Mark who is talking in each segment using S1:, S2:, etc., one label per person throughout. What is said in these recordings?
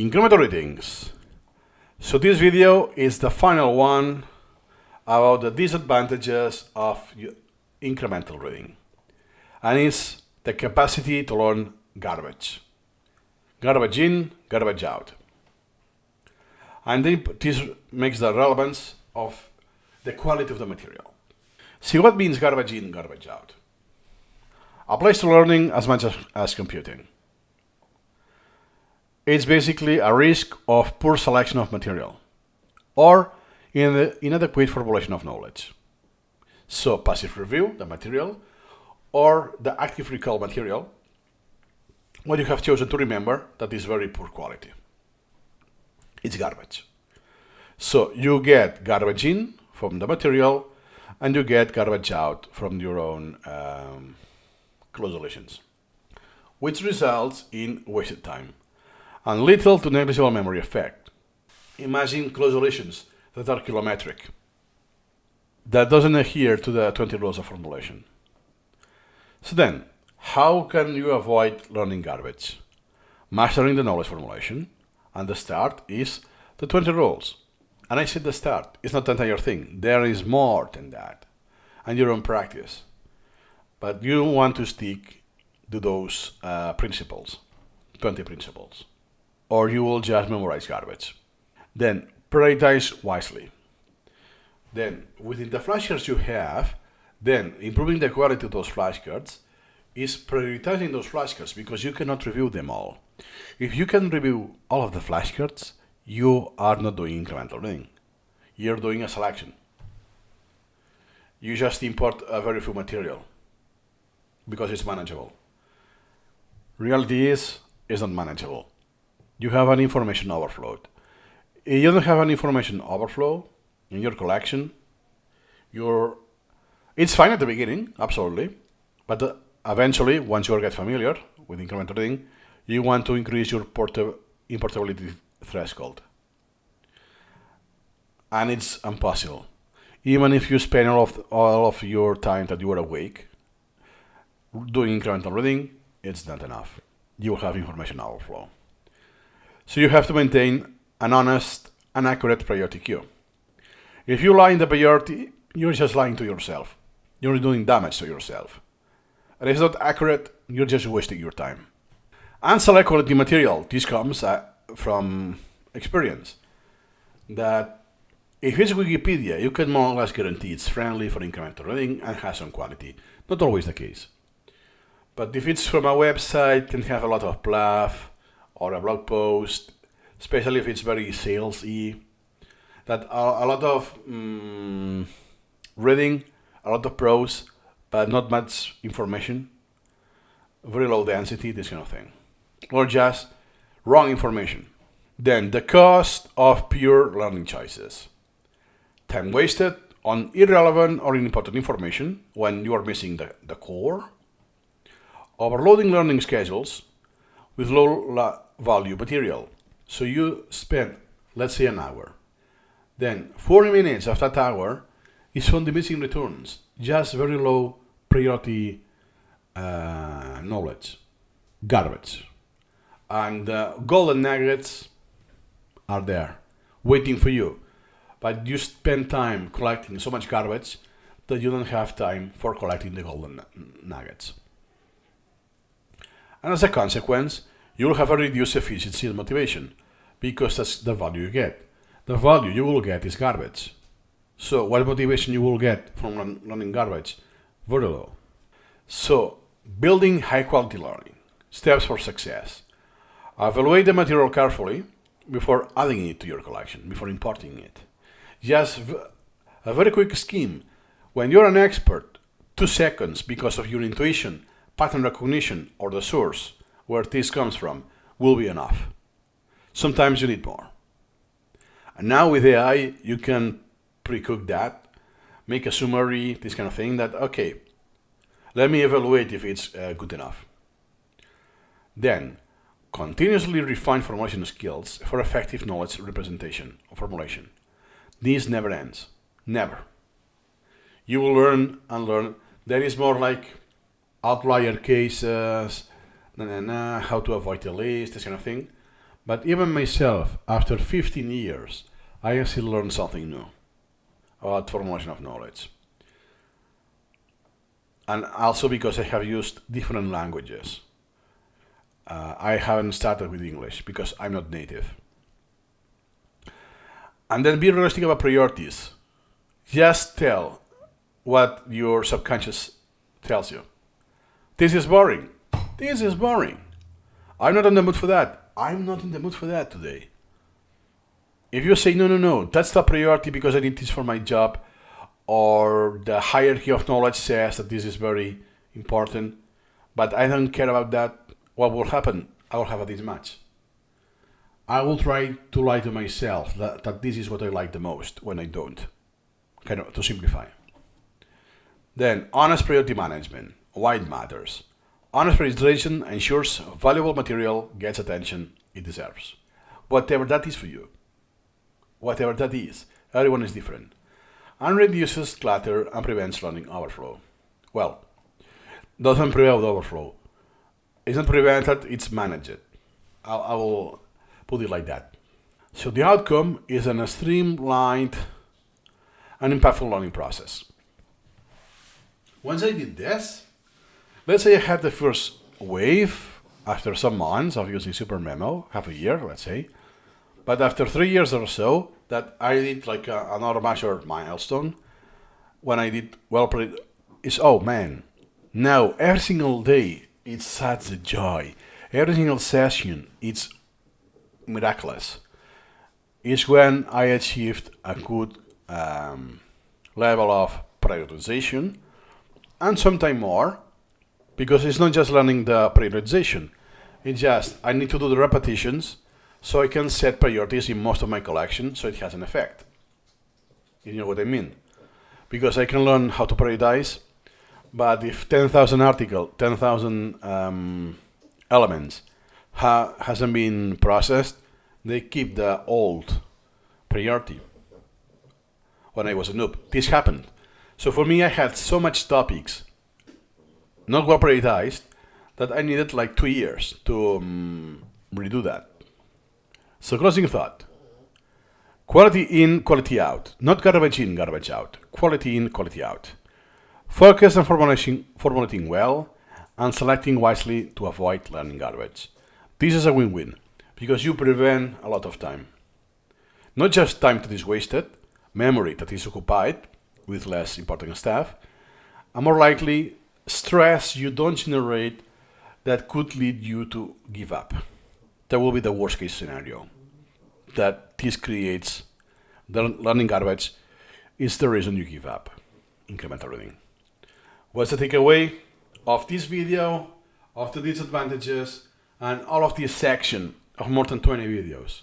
S1: Incremental readings. So this video is the final one about the disadvantages of incremental reading, and it's the capacity to learn garbage. Garbage in, garbage out. And then this makes the relevance of the quality of the material. See what means garbage in, garbage out. Applies to learning as much as computing. It's basically a risk of poor selection of material or inadequate formulation of knowledge. So passive review, the material, or the active recall material, what you have chosen to remember that is very poor quality. It's garbage. So you get garbage in from the material and you get garbage out from your own close relations, which results in wasted time and little to negligible memory effect. Imagine close relations that are kilometric, that doesn't adhere to the 20 rules of formulation. So then, how can you avoid learning garbage? Mastering the knowledge formulation, and the start is the 20 rules. And I said the start, it's not the entire thing. There is more than that, and your own practice. But you want to stick to those principles, 20 principles, or you will just memorize garbage. Then prioritize wisely. Then within the flashcards you have, then improving the quality of those flashcards is prioritizing those flashcards because you cannot review them all. If you can review all of the flashcards, you are not doing incremental reading. You're doing a selection. You just import a very few material because it's manageable. Reality is, it's not manageable. You have an information overflow. If you don't have an information overflow in your collection, it's fine at the beginning, absolutely, but eventually, once you get familiar with incremental reading, you want to increase your importability threshold. And it's impossible. Even if you spend all of your time that you are awake doing incremental reading, it's not enough. You will have information overflow. So you have to maintain an honest and accurate priority queue. If you lie in the priority, you're just lying to yourself. You're doing damage to yourself. And if it's not accurate, you're just wasting your time. And select quality material. This comes from experience. That if it's Wikipedia, you can more or less guarantee it's friendly for incremental reading and has some quality. Not always the case. But if it's from a website, it can have a lot of bluff, or a blog post, especially if it's very salesy, that a lot of reading, a lot of prose, but not much information, very low density, this kind of thing, or just wrong information. Then the cost of pure learning choices. Time wasted on irrelevant or unimportant information when you are missing the core. Overloading learning schedules with low value material. So you spend, let's say, an hour. Then 40 minutes of that hour is from the missing returns, just very low priority knowledge, garbage. And golden nuggets are there, waiting for you. But you spend time collecting so much garbage that you don't have time for collecting the golden nuggets. And as a consequence, you'll have a reduced efficiency and motivation because that's the value you get. The value you will get is garbage. So what motivation you will get from learning garbage? Very low. So building high quality learning. Steps for success. Evaluate the material carefully before adding it to your collection, before importing it. Just a very quick scheme. When you're an expert, 2 seconds because of your intuition, pattern recognition, or the source where this comes from will be enough. Sometimes you need more. And now with AI, you can pre-cook that, make a summary, this kind of thing that, okay, let me evaluate if it's good enough. Then, continuously refine formulation skills for effective knowledge representation or formulation. This never ends. Never. You will learn and learn. There is more like outlier cases, how to avoid the list, this kind of thing. But even myself, after 15 years, I still learn something new about formulation of knowledge. And also because I have used different languages. I haven't started with English because I'm not native. And then be realistic about priorities. Just tell what your subconscious tells you. This is boring. This is boring. I'm not in the mood for that. I'm not in the mood for that today. If you say, no, that's the priority because I need this for my job, or the hierarchy of knowledge says that this is very important, but I don't care about that, what will happen? I will have a mismatch. I will try to lie to myself that this is what I like the most when I don't, kind of to simplify. Then, honest priority management. Why it matters. Honest prioritization ensures valuable material gets attention it deserves. Whatever that is for you. Whatever that is. Everyone is different. And reduces clutter and prevents learning overflow. Well, doesn't prevent overflow. It's not prevented, it's managed. I will put it like that. So the outcome is a streamlined and impactful learning process. Once I did this, let's say I had the first wave after some months of using Supermemo, half a year, let's say. But after 3 years or so, that I did like another major milestone. When I did well, is oh man, now every single day it's such a joy. Every single session it's miraculous. It's when I achieved a good level of prioritization and sometimes more, because it's not just learning the prioritization. It's just I need to do the repetitions so I can set priorities in most of my collection so it has an effect. You know what I mean? Because I can learn how to prioritize, but if 10,000 elements hasn't been processed, they keep the old priority. When I was a noob, this happened. So for me, I had so much topics not well prioritized that I needed like 2 years to redo that. So closing thought. Quality in, quality out. Not garbage in, garbage out. Quality in, quality out. Focus on formulating well and selecting wisely to avoid learning garbage. This is a win-win because you prevent a lot of time. Not just time that is wasted, memory that is occupied with less important stuff, and more likely stress you don't generate that could lead you to give up. That will be the worst case scenario. That this creates the learning garbage is the reason you give up incremental reading. What's the takeaway of this video, of the disadvantages, and all of this section of more than 20 videos?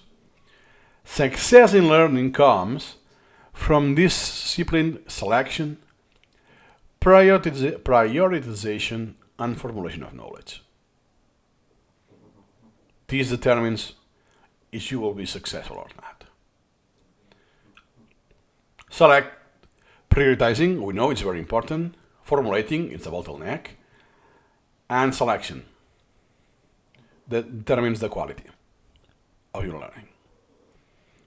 S1: Success in learning comes from discipline selection, prioritization, and formulation of knowledge. This determines if you will be successful or not. Select, prioritizing, we know it's very important. Formulating, it's a bottleneck. And selection, that determines the quality of your learning.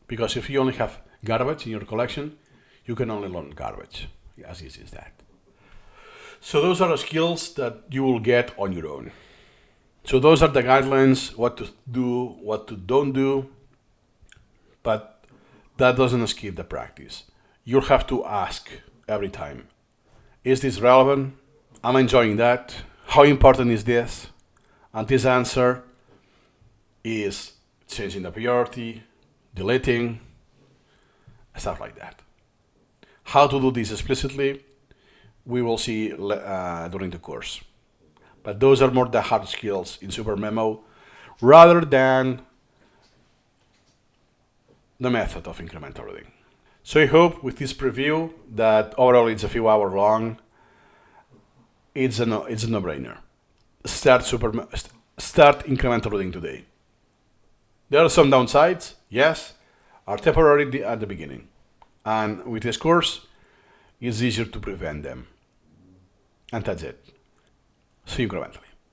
S1: Because if you only have garbage in your collection, you can only learn garbage. As easy as that. So those are the skills that you will get on your own. So those are the guidelines, what to do, what to don't do, but that doesn't escape the practice. You'll have to ask every time, is this relevant? Am I enjoying that? How important is this? And this answer is changing the priority, deleting, stuff like that. How to do this explicitly, we will see during the course. But those are more the hard skills in Supermemo rather than the method of incremental reading. So I hope with this preview that overall it's a few hours long, it's a no-brainer. Start incremental reading today. There are some downsides, yes, are temporary at the beginning. And with this course, it's easier to prevent them. And that's it. See you incrementally.